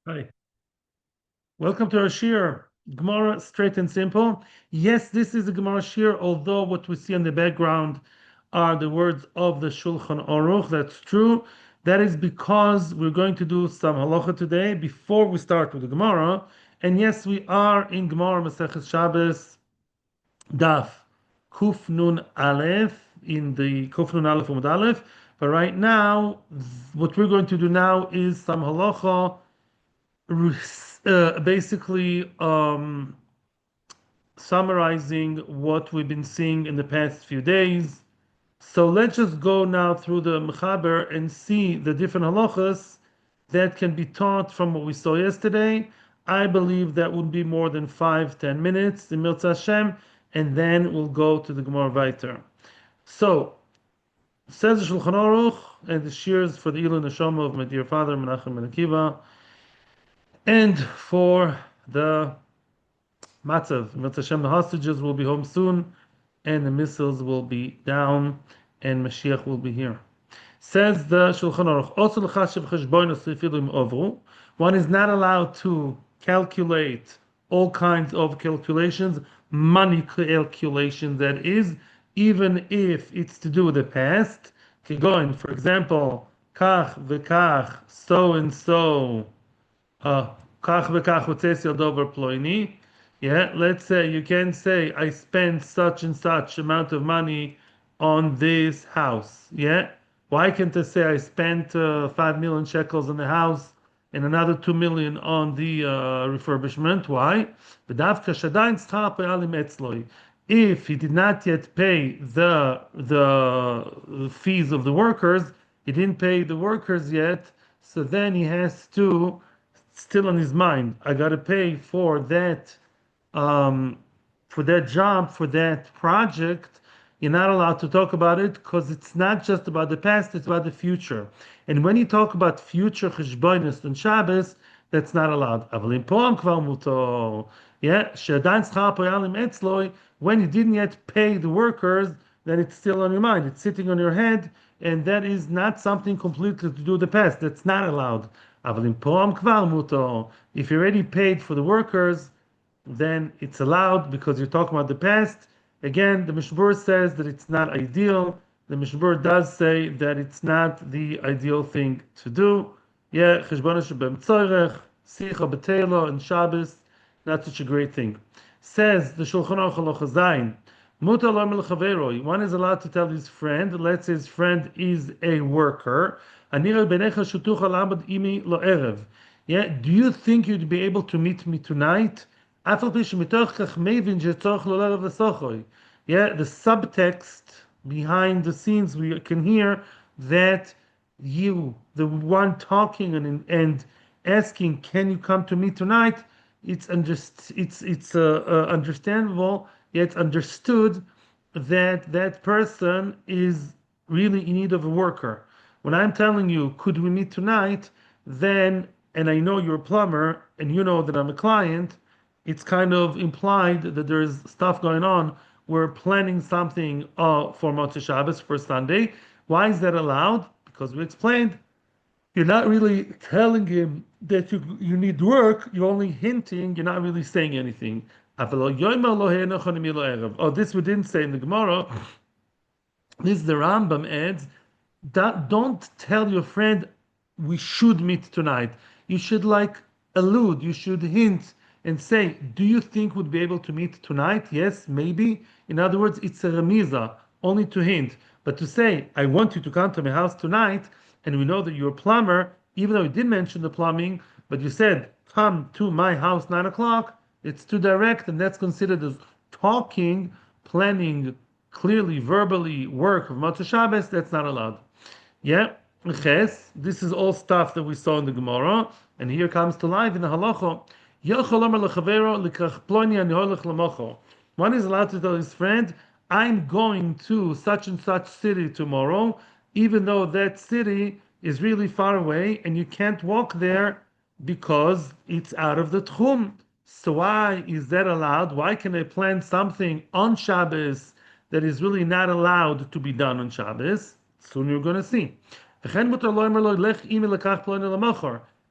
Hi. Welcome to our Shir. Gemara, straight and simple. Yes, this is a Gemara Shir, although what we see in the background are the words of the Shulchan Aruch. That's true. That is because we're going to do some halacha today before we start with the Gemara. And yes, we are in Gemara Maseches Shabbos, Daf Kuf Nun Aleph, in the Kuf Nun Aleph Umud Aleph. But right now, what we're going to do now is some halacha basically summarizing what we've been seeing in the past few days. So let's just go now through the Mechaber and see the different halachas that can be taught from what we saw yesterday. I believe that would be more than 5-10 minutes in Mirza Hashem, and then we'll go to the Gemara Vayter. So, says the Shulchan Aruch, and the shears for the Ilu Neshama of my dear father Menachem Ben Akiva, and for the Matzav. Mirza Hashem, the hostages will be home soon, and the missiles will be down, and Mashiach will be here. Says the Shulchan Aruch, also l'chashiv cheshbonos lefilim ovru. One is not allowed to calculate all kinds of calculations, money calculations, that is, even if it's to do with the past. Going, for example, kach v'kach, so and so, kach v'kach hotzes yodover ploini. Yeah, let's say you can say I spent such and such amount of money on this house. Yeah, why can't I say I spent 5 million shekels on the house and another 2 million on the refurbishment? Why? If he did not yet pay the fees of the workers, he didn't pay the workers yet, so then he has to, still on his mind, I got to pay for that job, for that project. You're not allowed to talk about it because it's not just about the past, it's about the future. And when you talk about future cheshbonos on Shabbos, that's not allowed. Yeah, when you didn't yet pay the workers, then it's still on your mind. It's sitting on your head, and that is not something completely to do with the past. That's not allowed. If you already paid for the workers, then it's allowed because you're talking about the past. Again, the Mishbur says that it's not ideal. The Mishbur does say that it's not the ideal thing to do. Yeah, cheshbon shebem tzorech, sicha b'teilo, and Shabbos, not such a great thing. Says the Shulchan Aruch Halacha Zayin, mutar lo melchaveroi. One is allowed to tell his friend, let's say his friend is a worker, anira benecha shutucha labad imi lo erev. Yeah, do you think you'd be able to meet me tonight? Yeah, the subtext behind the scenes, we can hear that you, the one talking and asking, "Can you come to me tonight?" It's understandable, yet understood that that person is really in need of a worker. When I'm telling you, "Could we meet tonight?" then, and I know you're a plumber, and you know that I'm a client, it's kind of implied that there's stuff going on. We're planning something for Motzey Shabbos for Sunday. Why is that allowed? Because we explained you're not really telling him that you need work. You're only hinting. You're not really saying anything. Oh, this we didn't say in the Gemara. This the Rambam adds. Don't tell your friend we should meet tonight. You should allude. You should hint and say, do you think we'd be able to meet tonight? Yes, maybe. In other words, it's a remiza, only to hint. But to say, I want you to come to my house tonight, and we know that you're a plumber, even though you did mention the plumbing, but you said, come to my house 9 o'clock, it's too direct, and that's considered as talking, planning, clearly, verbally, work of Motzei Shabbos. That's not allowed. Yeah, this is all stuff that we saw in the Gemara, and here comes to life in the halacha. One is allowed to tell his friend, I'm going to such and such city tomorrow, even though that city is really far away and you can't walk there because it's out of the tchum. So why is that allowed? Why can I plan something on Shabbos that is really not allowed to be done on Shabbos? Soon you're going to see.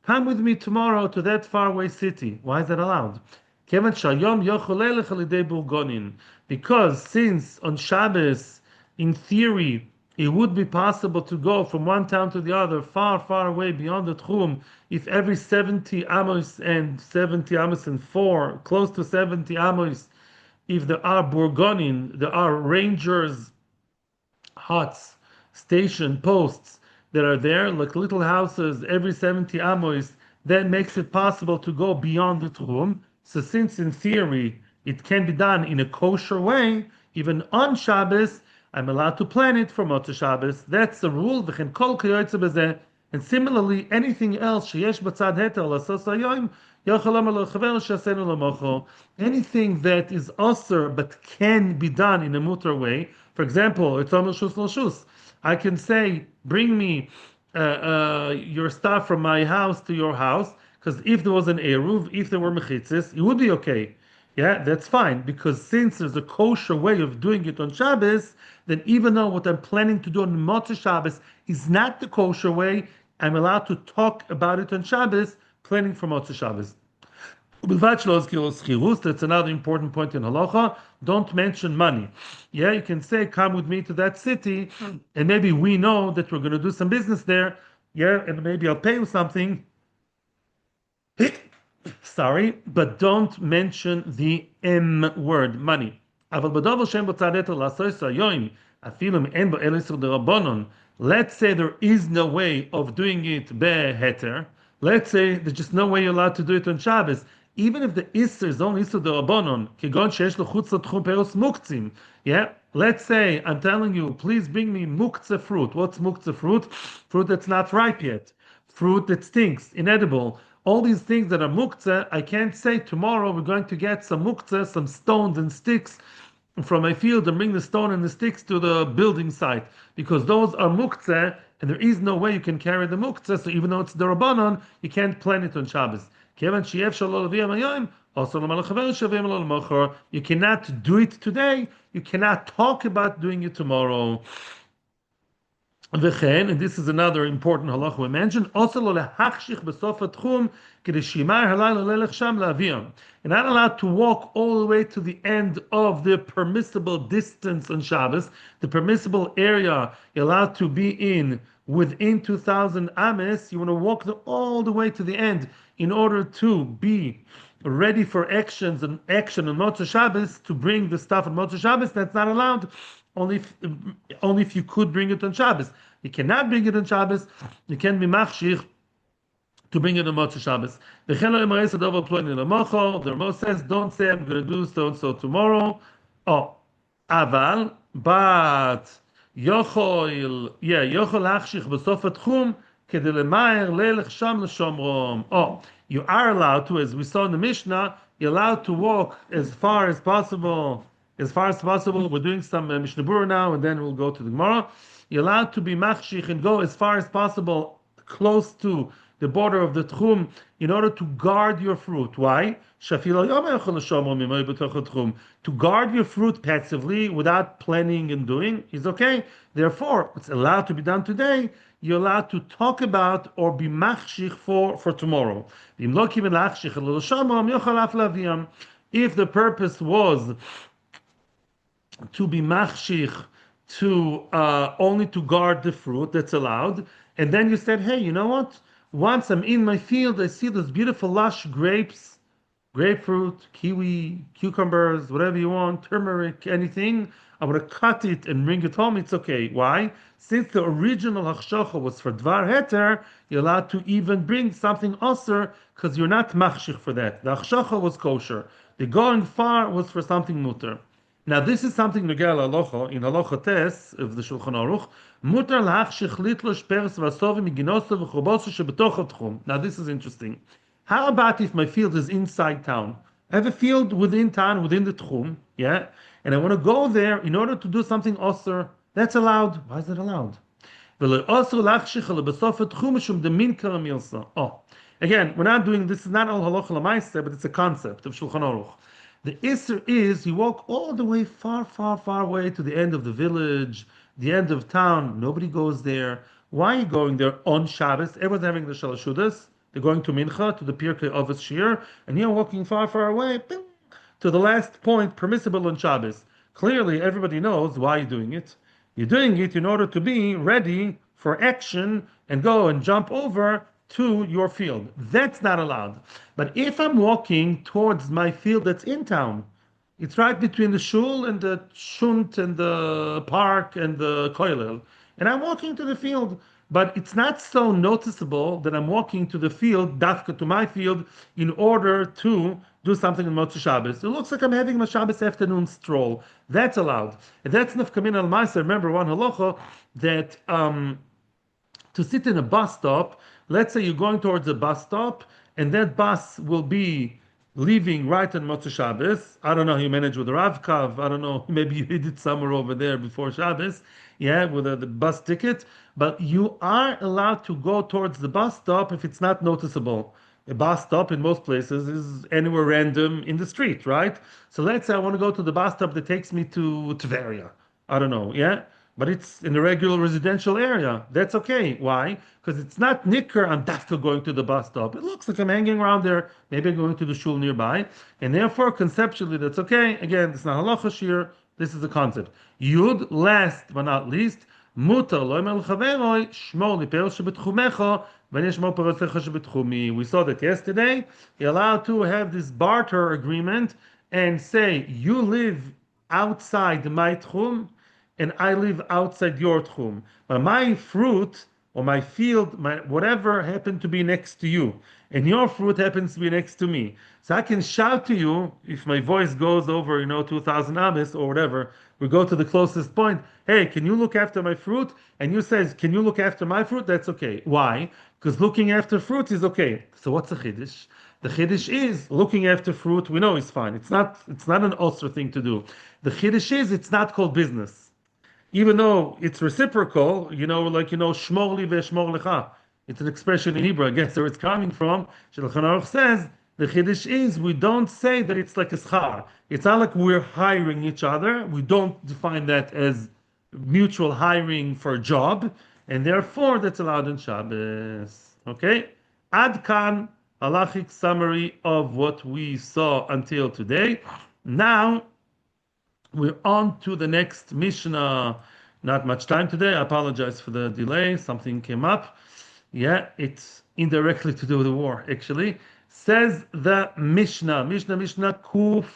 come with me tomorrow to that faraway city. Why is that allowed? Kevan shayom yochel elech al yedei burgonin. Because since on Shabbos, in theory, it would be possible to go from one town to the other, far, far away beyond the Tchum, if every 70 amos and 70 amos and 4, close to 70 amos, if there are burgonin, there are rangers, huts, station posts that are there, like little houses every 70 amos, that makes it possible to go beyond the Tchum. So since in theory it can be done in a kosher way, even on Shabbos, I'm allowed to plan it for Motzey Shabbos. That's the rule. V'chen kol k'yoytze b'zeh. And similarly, anything else sheyesh b'tzad heter l'sos hayoyim, yochel amar l'chaver she'asenu l'mocho. Anything that is osir but can be done in a mutar way. For example, it's omer shus l'shus. I can say, bring me your stuff from my house to your house, because if there was an eruv, if there were mechitzis, it would be okay. Yeah, that's fine, because since there's a kosher way of doing it on Shabbos, then even though what I'm planning to do on Motzey Shabbos is not the kosher way, I'm allowed to talk about it on Shabbos, planning for Motzey Shabbos. That's another important point in halacha. Don't mention money. Yeah, you can say, come with me to that city, and maybe we know that we're going to do some business there. Yeah, and maybe I'll pay you something. Sorry, but don't mention the M word, money. Let's say there is no way of doing it beheter. Let's say there's just no way you're allowed to do it on Shabbos. Even if the Isser is only Isser Derabanan, kegon sheyesh l'chutz l'tchum peros muktzim. Yeah, let's say I'm telling you, please bring me muktzeh fruit. What's muktzeh fruit? Fruit that's not ripe yet. Fruit that stinks, inedible. All these things that are muktzeh, I can't say tomorrow we're going to get some muktzeh, some stones and sticks from my field and bring the stone and the sticks to the building site, because those are muktzeh and there is no way you can carry the muktzeh. So even though it's the Rabbanon, you can't plant it on Shabbos. You cannot do it today. You cannot talk about doing it tomorrow. And this is another important halacha we mentioned. You're not allowed to walk all the way to the end of the permissible distance on Shabbos, the permissible area you're allowed to be in within 2,000 ames. You want to walk all the way to the end in order to be ready for action on Motzey Shabbos, to bring the stuff on Motzey Shabbos. That's not allowed. Only if you could bring it on Shabbos. You cannot bring it on Shabbos. You can be machshich to bring it on Motzey Shabbos. The Ramo says, don't say I'm going to do so and so tomorrow. Oh, aval, but yochol lachshich b'sof atchum kedei lemayer lelech sham l'shomrom. Oh, you are allowed to, as we saw in the Mishnah, you're allowed to walk as far as possible. As far as possible, we're doing some Mishnah Berurah now, and then we'll go to the Gemara. You're allowed to be machshich and go as far as possible, close to the border of the Tchum, in order to guard your fruit. Why? To guard your fruit passively, without planning and doing, is okay. Therefore, it's allowed to be done today. You're allowed to talk about or be machshich for tomorrow. If the purpose was to be machshich, to only to guard the fruit, that's allowed. And then you said, hey, you know what? Once I'm in my field, I see those beautiful lush grapes, grapefruit, kiwi, cucumbers, whatever you want, turmeric, anything. I'm going to cut it and bring it home. It's okay. Why? Since the original hachshacha was for dvar heter, you're allowed to even bring something osir, because you're not machshich for that. The hachshacha was kosher. The going far was for something mutter. Now, this is something Nogel Halacha, in Halacha Tes of the Shulchan Aruch. Mutar lachshich litlosh peres vasovi miginoso v'choboso shebetoch tchum. Now, this is interesting. How about if my field is inside town? I have a field within town, within the tchum, yeah, and I want to go there in order to do something osir. That's allowed. Why is it allowed? Oh, again, we're not doing this. Is not all Halacha L'maaseh, but it's a concept of Shulchan Aruch. The Isser is you walk all the way far, far, far away to the end of the village, the end of town. Nobody goes there. Why are you going there on Shabbos? Everyone's having the Shalashudas. They're going to Mincha, to the Pirkei Avos Shir, and you're walking far, far away, ping, to the last point, permissible on Shabbos. Clearly, everybody knows why you're doing it. You're doing it in order to be ready for action and go and jump over to your field. That's not allowed. But if I'm walking towards my field that's in town, it's right between the shul and the shunt and the park and the koilel. And I'm walking to the field, but it's not so noticeable that I'm walking to the field, dafka to my field, in order to do something in Motzey Shabbos. It looks like I'm having a Shabbos afternoon stroll. That's allowed. And that's nafkamin al ma'aser. Remember one halacha that to sit in a bus stop, let's say you're going towards a bus stop, and that bus will be leaving right on Motzei Shabbos. I don't know how you manage with the Rav-Kav. I don't know, maybe you hid it somewhere over there before Shabbos, yeah, with the bus ticket. But you are allowed to go towards the bus stop if it's not noticeable. A bus stop in most places is anywhere random in the street, right? So let's say I want to go to the bus stop that takes me to Tveria. I don't know, yeah? But it's in a regular residential area. That's okay. Why? Because it's not nicker, I'm dafka going to the bus stop. It looks like I'm hanging around there, maybe I'm going to the shul nearby. And therefore, conceptually, that's okay. Again, it's not halacha shir. This is the concept. Yud, last but not least, mutar lo emel chaveroi, shmor lipel shebetchumecha, v'neshmor parasecha shebetchumi. We saw that yesterday. You're allowed to have this barter agreement and say, you live outside my tchum, and I live outside your tchum. But my fruit or my field, my whatever happened to be next to you, and your fruit happens to be next to me. So I can shout to you if my voice goes over, 2,000 amis or whatever. We go to the closest point. Hey, can you look after my fruit? And you says, can you look after my fruit? That's okay. Why? Because looking after fruit is okay. So what's the chiddush? The chiddush is looking after fruit. We know is fine. It's not an osur thing to do. The chiddush is it's not called business. Even though it's reciprocal, shmor li ve'shmor lecha. It's an expression in Hebrew, I guess where it's coming from. Shulchan Aruch says, the chiddush is, we don't say that it's like a schar. It's not like we're hiring each other. We don't define that as mutual hiring for a job, and therefore that's allowed in Shabbos. Okay? Ad kan, halachic summary of what we saw until today. Now, we're on to the next Mishnah. Not much time today. I apologize for the delay. Something came up. Yeah, it's indirectly to do with the war, actually. Says the Mishnah. Mishnah Kuf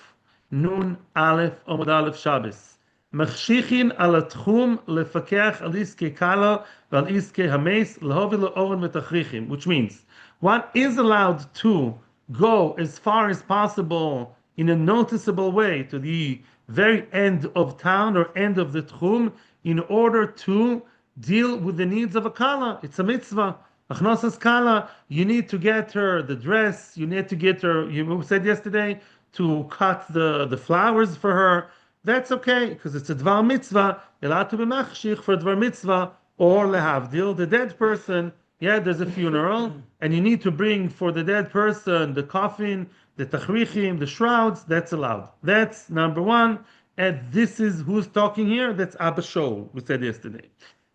Nun Aleph Omud Aleph Shabbos. Machshichin al atchum lefakech al iske kala val iske hames lehovi leoren metachrichim. Which means one is allowed to go as far as possible in a noticeable way to the very end of town or end of the tchum in order to deal with the needs of a kala. It's a mitzvah. Achnosas kala, you need to get her the dress, you need to get her, you said yesterday, to cut the flowers for her. That's okay, because it's a dvar mitzvah. You're allowed to be machshich for a dvar mitzvah, or lehavdil, the dead person. Yeah, there's a funeral, and you need to bring for the dead person the coffin, the tachrichim, the shrouds. That's allowed. That's number one. And this is who's talking here. That's Abba Shaul, we said yesterday.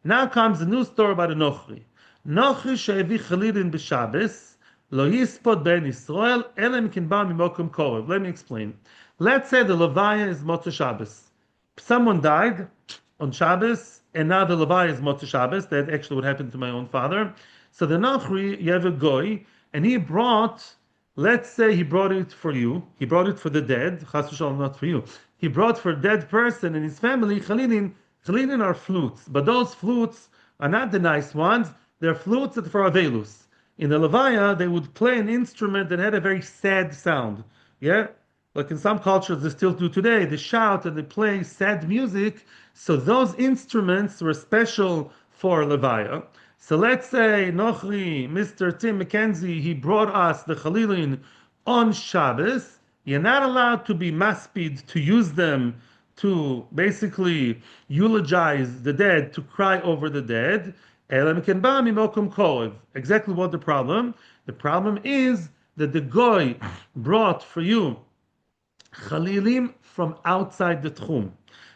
Now comes a new story about a Nochri. Nochri she'evi chalilin b'Shabbos, lo yispod ben Yisrael, elem kin ba mimokum korev. Let me explain. Let's say the Levaya is Motzei Shabbos. Someone died on Shabbos, and now the Levaya is Motzei Shabbos. That actually what happened to my own father. So the Nochri, you have a goy, and he brought, let's say he brought it for you. He brought it for the dead. Chas v'shalom, not for you. He brought for a dead person and his family, chalilin. Chalilin are flutes, but those flutes are not the nice ones. They're flutes that for Avelus. In the Levaya, they would play an instrument that had a very sad sound. Yeah? Like in some cultures, they still do today. They shout and they play sad music. So those instruments were special for Levaya. So let's say Nochri, Mr. Tim McKenzie, he brought us the Chalilin on Shabbos. You're not allowed to be maspid, to use them to basically eulogize the dead, to cry over the dead. Exactly what the problem? The problem is that the goy brought for you chalilim from outside the tchum.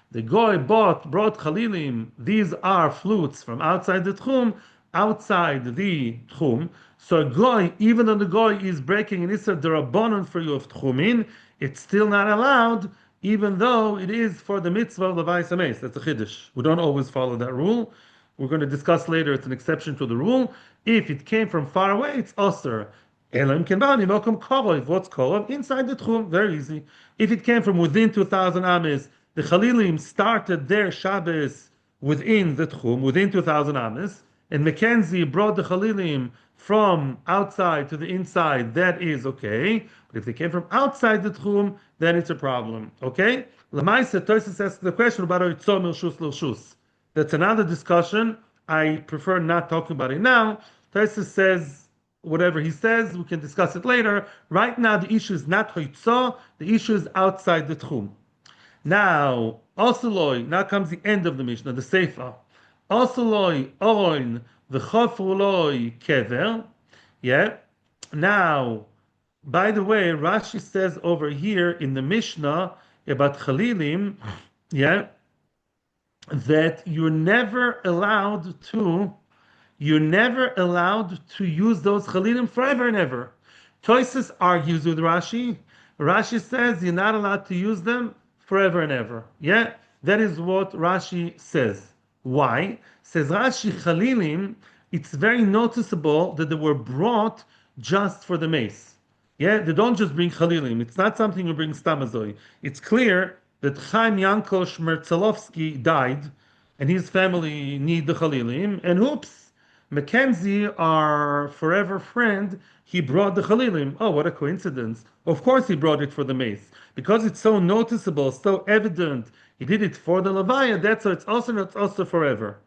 The goy brought chalilim. These are flutes from outside the tchum, outside the tchum. So a goy, even though the goy is breaking an issa derabanan for you of tchumin, it's still not allowed, even though it is for the mitzvah of levayis hameis. That's a chiddush. We don't always follow that rule. We're going to discuss later. It's an exception to the rule. If it came from far away, it's osir. Elam can bani welcome korov. What's korov? Inside the tchum. Very easy. If it came from within 2,000 ames, the chalilim started their Shabbos within the tchum, within 2,000 ames, and Mackenzie brought the chalilim from outside to the inside. That is okay. But if they came from outside the tchum, then it's a problem. Okay? Lamaisa Tosis asks the question about oitzom ilshus l'shus. That's another discussion. I prefer not talking about it now. Tosis says whatever he says, we can discuss it later. Right now, the issue is not hoitzah, the issue is outside the tchum. Now, Osaloi, now comes the end of the Mishnah, the Seifa. Osaloi, Oroin, V'chofruloi, Kever. Yeah. Now, by the way, Rashi says over here in the Mishnah about Chalilim, yeah, that you're never allowed to use those chalilim forever and ever. Toysis argues with Rashi. Rashi says you're not allowed to use them forever and ever. Yeah, that is what Rashi says. Why? Says Rashi, chalilim, it's very noticeable that they were brought just for the mace. Yeah, they don't just bring chalilim. It's not something you bring stamazoi. It's clear that Chaim Yanko Shmertzalovsky died, and his family need the chalilim, and oops, Mackenzie, our forever friend, he brought the chalilim. Oh, what a coincidence. Of course he brought it for the mace. Because it's so noticeable, so evident, he did it for the levaya, that's why it's also forever.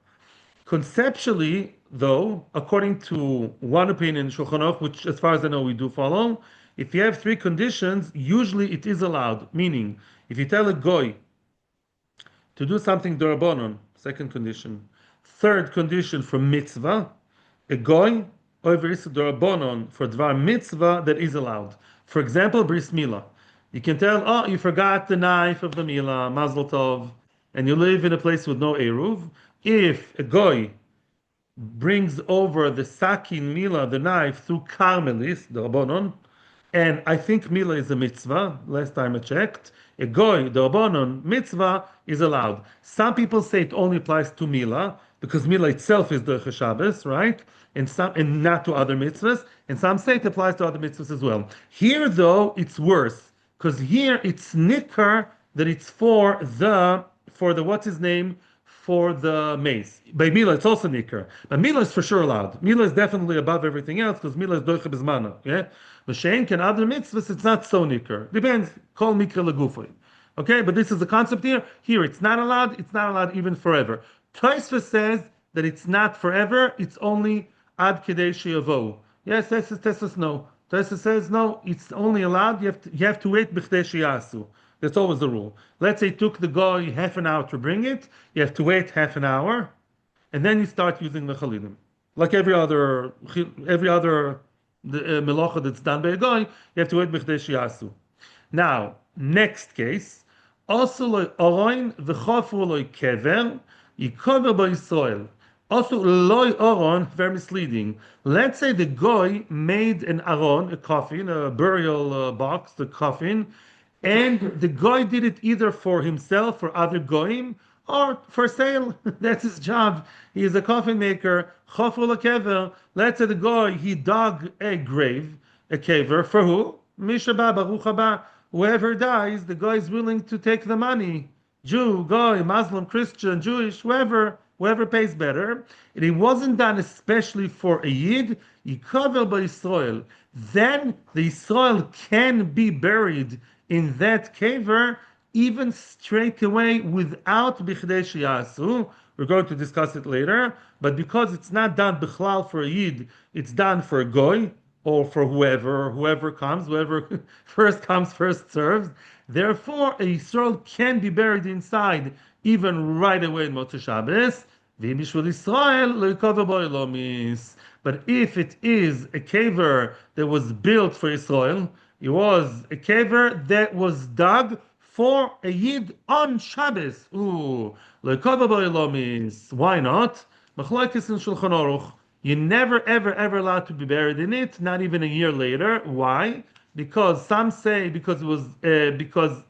Conceptually, though, according to one opinion, Shulchan Aruch, which as far as I know we do follow, if you have three conditions, usually it is allowed. Meaning, if you tell a goy to do something derabanan, second condition. Third condition for mitzvah, a goy over is derabanan for dvar mitzvah that is allowed. For example, bris milah. You can tell, oh, you forgot the knife of the milah, mazel tov, and you live in a place with no eruv. If a goy brings over the sakin milah, the knife, through karmelis, derabanan, and I think milah is a mitzvah. Last time I checked, a goy, the rabbanon mitzvah is allowed. Some people say it only applies to milah because milah itself is the Shabbos, right? And not to other mitzvahs. And some say it applies to other mitzvahs as well. Here, though, it's worse because here it's nicker that it's for the what's his name, for the mace. By milah, it's also nicker, but milah is for sure allowed. Milah is definitely above everything else because milah is doicha bezmana. Yeah. L'shein can other mitzvahs, it's not so nicker. Depends. Call mikra legufay. Okay, but this is the concept here. Here, it's not allowed. It's not allowed even forever. Tosfos says that it's not forever. It's only ad kedei sheyavo. Yes, Tosfos no. Tosfos says no. It's only allowed. You have to wait b'chdei sheyasu. That's always the rule. Let's say it took the guy half an hour to bring it. You have to wait half an hour, and then you start using the chalilim. Like every other melacha that's done by a guy, you have to wait b'chdei sheyasu. Now, next case, also loy oroin v'chofru loy kever yikover by Yisrael. Also loy oron, very misleading. Let's say the guy made an aron, a coffin, a burial box, the coffin, and the guy did it either for himself or other goyim or for sale. That's his job. He is a coffin maker. Chofru lekever. Let's say the guy, he dug a grave, a kever, for who? Mishaba, Baruch haba. Whoever dies, the guy is willing to take the money. Jew, guy, Muslim, Christian, Jewish, whoever pays better. And it wasn't done especially for a Yid. You cover by Israel. Then the Israel can be buried in that kever, even straight away without bichdei sheyasu. We're going to discuss it later. But because it's not done bichlal for a Yid, it's done for a goy, or for whoever comes, whoever first comes, first serves. Therefore, a Yisrael can be buried inside even right away in Motzey Shabbos. But if it is a kever that was built for Yisrael, it was a kever that was dug for a Yid on Shabbos. Why not? Machlokes in Shulchan Aruch. You're never, ever, ever allowed to be buried in it, not even a year later. Why? Because some say because it because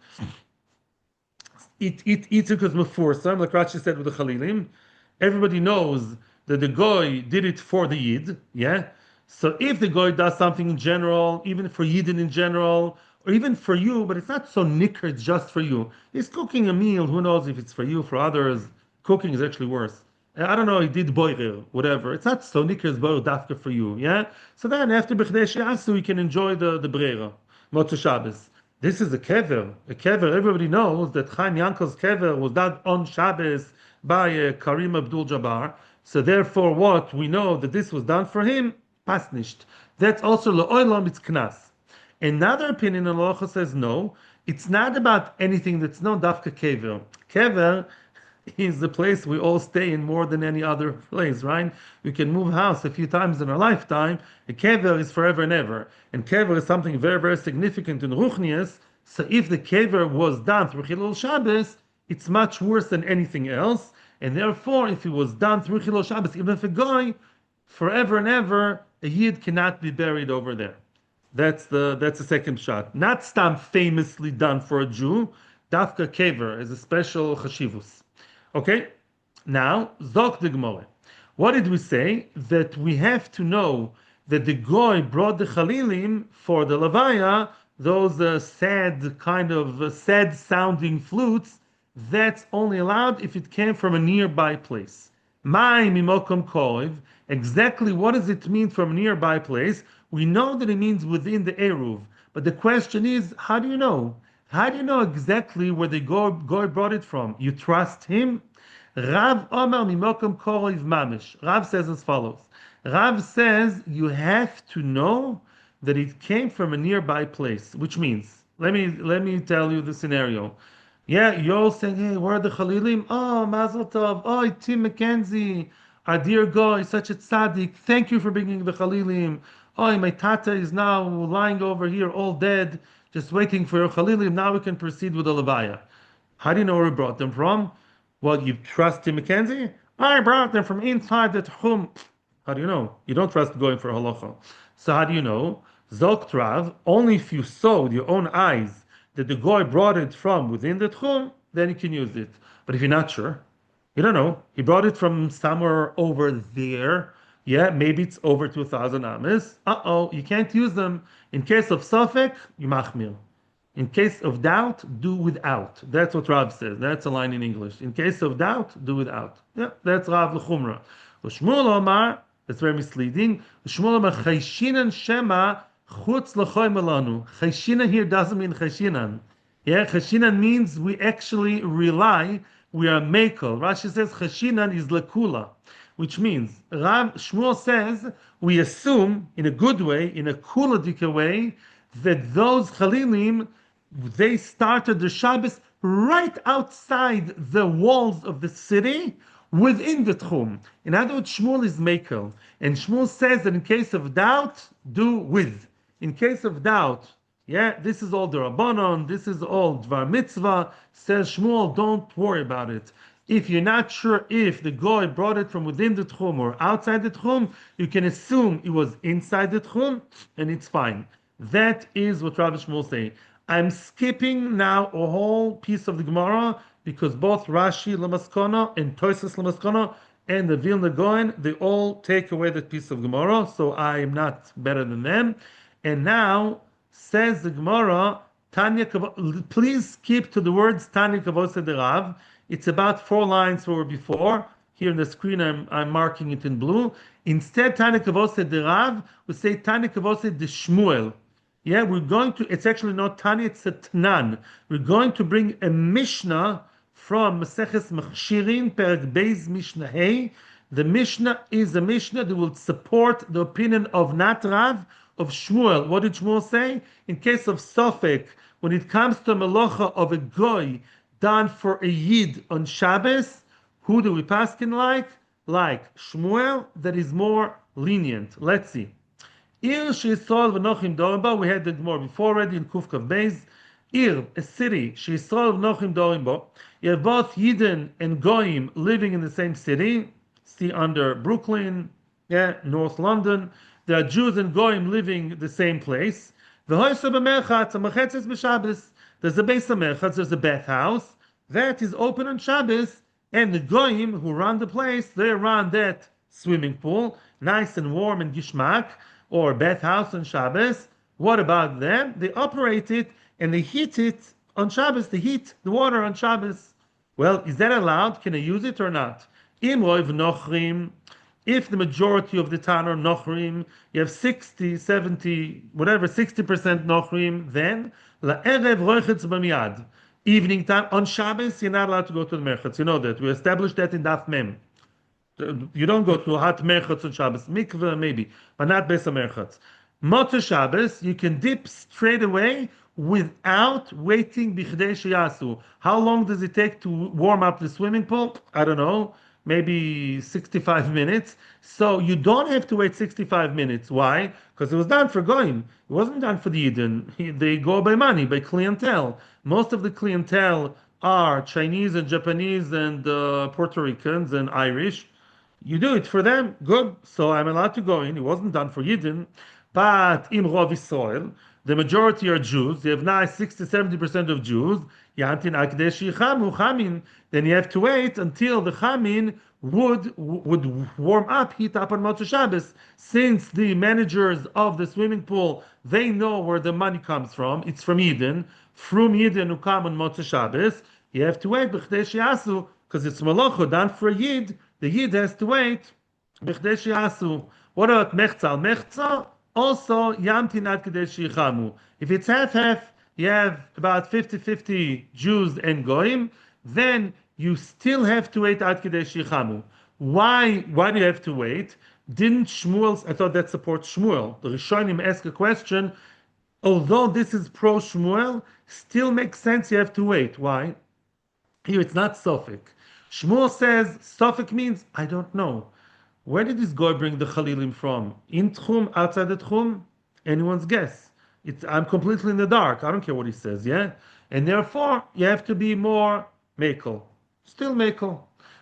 mefursam, like Rashi said with the Chalilim. Everybody knows that the goy did it for the yid, yeah. So if the goy does something in general, even for yidden in general, or even for you, but it's not so nicker, it's just for you. He's cooking a meal. Who knows if it's for you, for others? Cooking is actually worse. I don't know. He did boirer, whatever. It's not so nicker as boirer dafka for you, yeah. So then after b'chdesh yasu, we can enjoy the brera, Motzey Shabbos. This is a kever. A kever, everybody knows that Chaim Yankel's kever was done on Shabbos by Karim Abdul Jabbar. So therefore, what we know that this was done for him, pasnisht. That's also le'olam, it's knas. Another opinion in Halacha says no. It's not about anything that's no dafka kever. Kever is the place we all stay in more than any other place, right? We can move house a few times in our lifetime. A kever is forever and ever. And kever is something very, very significant in Ruchnias. So if the kever was done through Chilul Shabbos, it's much worse than anything else. And therefore, if it was done through Chilul Shabbos, even if a goy, forever and ever, a yid cannot be buried over there. That's the second shot. Not stam famously done for a Jew. Dafka kever is a special chashivus. Okay, now Zok the Gemara. What did we say? That we have to know that the goy brought the chalilim for the levaya, those sad kind of sad sounding flutes. That's only allowed if it came from a nearby place. My mimokom koiv. Exactly what does it mean from a nearby place? We know that it means within the eruv, but the question is, how do you know? How do you know exactly where the goy brought it from? You trust him? Rav Omer mimokom koriv mamish. Rav says as follows. Rav says you have to know that it came from a nearby place, which means, let me tell you the scenario. Yeah, you're all saying, hey, where are the Chalilim? Oh, Mazel Tov. Oh, Tim McKenzie, our dear guy, such a tzaddik. Thank you for bringing the Chalilim. Oh, my tata is now lying over here, all dead, just waiting for your Chalilim. Now we can proceed with the Levaya. How do you know where we brought them from? Well, you trust Tim McKenzie? I brought them from inside the Tchum. How do you know? You don't trust going for halacha. So how do you know? Zok Trav, only if you saw with your own eyes that the goy brought it from within the Tchum, then you can use it. But if you're not sure, you don't know. He brought it from somewhere over there. Yeah, maybe it's over 2,000 ames. You can't use them. In case of safek, you machmir. In case of doubt, do without. That's what Rav says. That's a line in English. In case of doubt, do without. Yeah, that's Rav l'chumra. Shmuel Omar, that's very misleading. Shmuel Omar, chayshinan shema chutz l'choy melanu. Chayshinan here doesn't mean chayshinan. Yeah, chayshinan means we actually rely, we are makel. Rashi says chayshinan is lekula, which means Rav Shmuel says we assume in a good way, in a kuladika way, that those chalilim, they started the Shabbos right outside the walls of the city, within the Tchum. In other words, Shmuel is Mekel. And Shmuel says that in case of doubt, do with. In case of doubt, yeah, this is all the Rabbanon, this is all Dvar Mitzvah, says Shmuel, don't worry about it. If you're not sure if the goy brought it from within the Tchum or outside the Tchum, you can assume it was inside the Tchum, and it's fine. That is what Rabbi Shmuel say. I'm skipping now a whole piece of the Gemara because both Rashi Lamaskona and Toysus Lamaskona and the Vilna Gaon, they all take away that piece of Gemara, so I am not better than them. And now says the Gemara, Tanya, please skip to the words Tanya Kavose de Rav. It's about 4 lines over before. Here on the screen, I'm marking it in blue. Instead, Tanya Kavose de Rav, we say Tanya Kavose de Shmuel. Yeah, we're going to, it's actually not Tanya, it's a Tnan. We're going to bring a Mishnah from Maseches Machshirin, Perek Beis Mishnah Hey. The Mishnah is a Mishnah that will support the opinion of not Rav, of Shmuel. What did Shmuel say? In case of Sofek, when it comes to melacha of a goy done for a yid on Shabbos, who do we paskin like? Like Shmuel, that is more lenient. Let's see. Ir she'Yisrael v'nochim dorim we had the more before already in Kuf Kav Beis. Ir, a city, she'Yisrael v'nochim dorim bo. You have both Yidden and Goyim living in the same city. See under Brooklyn, yeah, North London. There are Jews and Goyim living the same place. There's a base of merchatz, there's a bathhouse that is open on Shabbos, and the Goyim who run the place, they run that swimming pool, nice and warm and gishmak, or bathhouse on Shabbos. What about them? They operate it and they heat it on Shabbos. They heat the water on Shabbos. Well, is that allowed? Can I use it or not? Im roiv nochrim, if the majority of the town are nochrim, you have 60, 70, whatever, 60% nochrim, then la'erev roichetz b'miyad. Evening time, on Shabbos, you're not allowed to go to the merchatz. You know that. We established that in Daf Mem. You don't go to hot merchatz on Shabbos. Mikveh, maybe, but not besa merchatz. Motzey Shabbos, you can dip straight away without waiting bichdei sheyasu. How long does it take to warm up the swimming pool? I don't know, maybe 65 minutes. So you don't have to wait 65 minutes. Why? Because it was done for Goyim. It wasn't done for the Yidden. They go by money, by clientele. Most of the clientele are Chinese and Japanese and Puerto Ricans and Irish. You do it for them, good. So I'm allowed to go in. It wasn't done for Yidden. But in Rov Yisrael, the majority are Jews. You have now 60, 70% of Jews. Yantin Akdesh Yichamu Chamin. Then you have to wait until the Chamin would warm up, heat up on Motzei Shabbos. Since the managers of the swimming pool, they know where the money comes from. It's from Eden. From Eden who come on Motzei Shabbos. You have to wait b'chdei sheyasu, because it's melacha done for a Yid. The Yid has to wait b'chdei sheyasu. What about mechza? Mechza also yamtin ad kedei sheyichamu. If it's half-half, you have about 50-50 Jews and Goyim, then you still have to wait ad kedei sheyichamu. Why do you have to wait? Didn't Shmuel, I thought that supports Shmuel. The Rishonim ask a question, although this is pro Shmuel, still makes sense you have to wait. Why? Here it's not Sofik. Shmuel says Sofik means I don't know. Where did this guy bring the Chalilim from? In Tchum, outside the Tchum? Anyone's guess. I'm completely in the dark. I don't care what he says, yeah? And therefore, you have to be more Mekel. Still Mekel.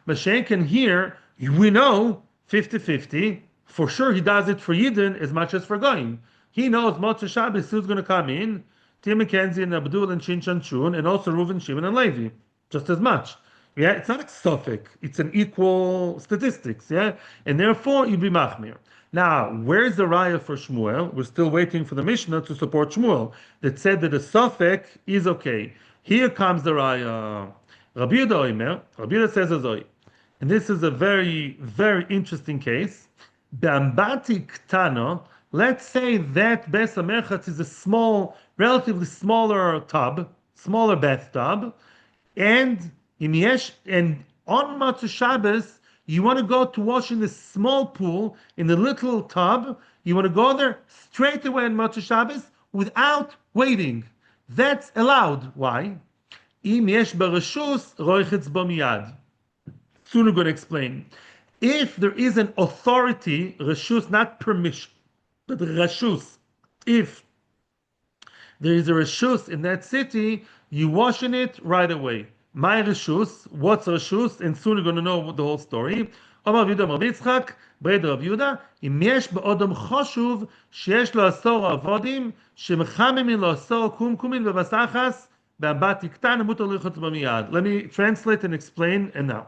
Mashenkin here, we know 50-50. For sure, he does it for Yidden as much as for Goyim. He knows Motzei Shabbos who's going to come in. Tim McKenzie and Abdul and Shin Chan Chun, and also Reuven, Shimon, and Levi. Just as much. Yeah, it's not a suffix. It's an equal statistics. Yeah, and therefore you'd be machmir. Now, where's the raya for Shmuel? We're still waiting for the Mishnah to support Shmuel that said that the suffix is okay. Here comes the raya. Rabbi Yehuda Omer. Rabbi Yehuda says azoi, and this is a very, very interesting case. Be'ambati ktano. Let's say that Beis HaMerchatz is a small, relatively smaller tub, smaller bathtub, and on Motzei Shabbos, you want to go to wash in the small pool, in the little tub. You want to go there straight away on Motzei Shabbos without waiting. That's allowed. Why? Im yesh barashus roichetz bo miyad. Soon we're going to explain. If there is an authority, rashus, not permission, but rashus, if there is a rashus in that city, you wash in it right away. My reshus, what's reshus, and soon you're going to know the whole story. Omar Yehuda Amar Yitzchak, Bred Rav Yehuda, im yesh be'odom choshuv, sheyesh lo asor avodim, shemechamemin lo asor kumkumin v'vasachas, be'abat yiktan, mutar lichotz b'miyad. Let me translate and explain, and now.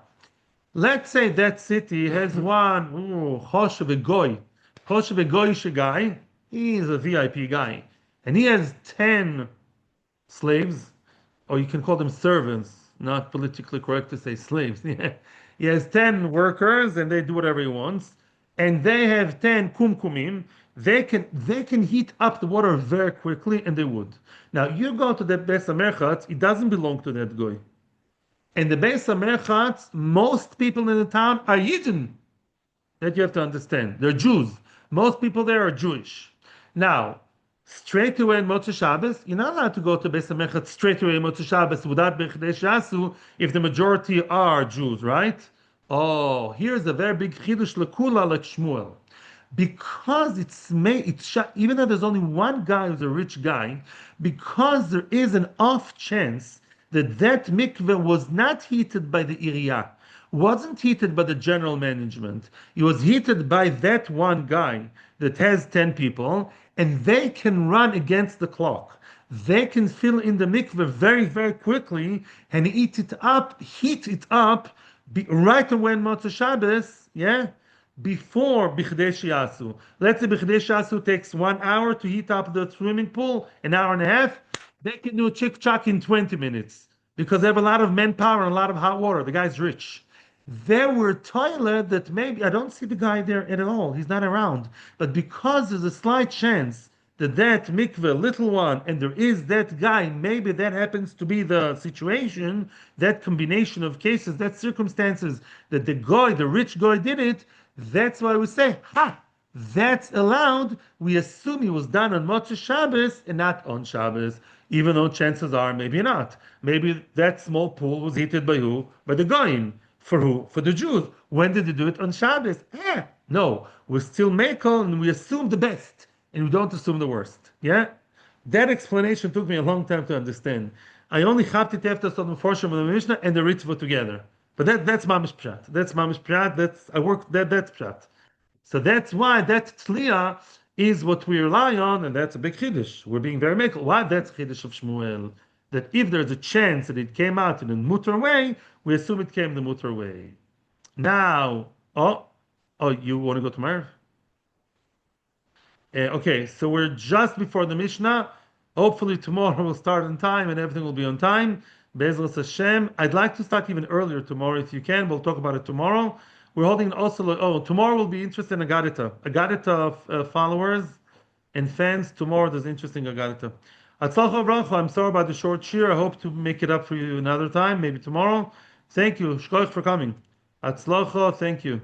Let's say that city has one, Choshev Goy. Choshev Goyish guy, he's a VIP guy, and he has 10 slaves, or you can call them servants. Not politically correct to say slaves. He has 10 workers and they do whatever he wants. And they have 10 kumkumim. They can heat up the water very quickly, and they would. Now you go to the Beis HaMerchatz, it doesn't belong to that guy. And the Beis HaMerchatz, most people in the town are Yidden. That you have to understand. They're Jews. Most people there are Jewish. Now, straight away in Motzei Shabbos, you're not allowed to go to Beis HaMerchatz straight away in Motzei Shabbos without b'chdei sheyasu if the majority are Jews, right? Oh, here's a very big chidush lekula like Shmuel. Because even though there's only one guy who's a rich guy, because there is an off chance that mikveh was not heated by the iriyah, wasn't heated by the general management. It was heated by that one guy that has 10 people, and they can run against the clock. They can fill in the mikveh very, very quickly and heat it up right away in Motzey Shabbos, yeah, before Bichdei Shiasu. Let's say Bichdei Shiasu takes 1 hour to heat up the swimming pool, an hour and a half. They can do a chick chuck in 20 minutes because they have a lot of manpower and a lot of hot water. The guy's rich. There were toilets that maybe I don't see the guy there at all. He's not around. But because there's a slight chance that that mikveh, little one, and there is that guy, maybe that happens to be the situation, that combination of cases, that circumstances, that the guy, the rich guy did it, that's why we say, ha, that's allowed. We assume he was done on Motzei Shabbos and not on Shabbos, even though chances are maybe not. Maybe that small pool was heated by who? By the Goyim. For who? For the Jews. When did they do it? On Shabbos? No. We still make and we assume the best, and we don't assume the worst. Yeah? That explanation took me a long time to understand. I only have it after some portion of the Mishnah and the Ritva together. But that's Mamish Pshat. That's Mamish Pshat. That's Pshat. So that's why that Tliya is what we rely on, and that's a big Chiddush. We're being very mekel. Why that's Chiddush of Shmuel? That if there's a chance that it came out in a mutter way, we assume it came the mutter way. Now, you want to go tomorrow? Okay, so we're just before the Mishnah. Hopefully tomorrow we'll start on time and everything will be on time. Bezras Hashem. I'd like to start even earlier tomorrow if you can. We'll talk about it tomorrow. We're holding also. Oh, tomorrow will be interesting Agadita. Agadita followers and fans. Tomorrow there's interesting Agadita. Atzalcha Bracha. I'm sorry about the short shir. I hope to make it up for you another time, maybe tomorrow. Thank you. Shkoich for coming. Atzlacha. Thank you.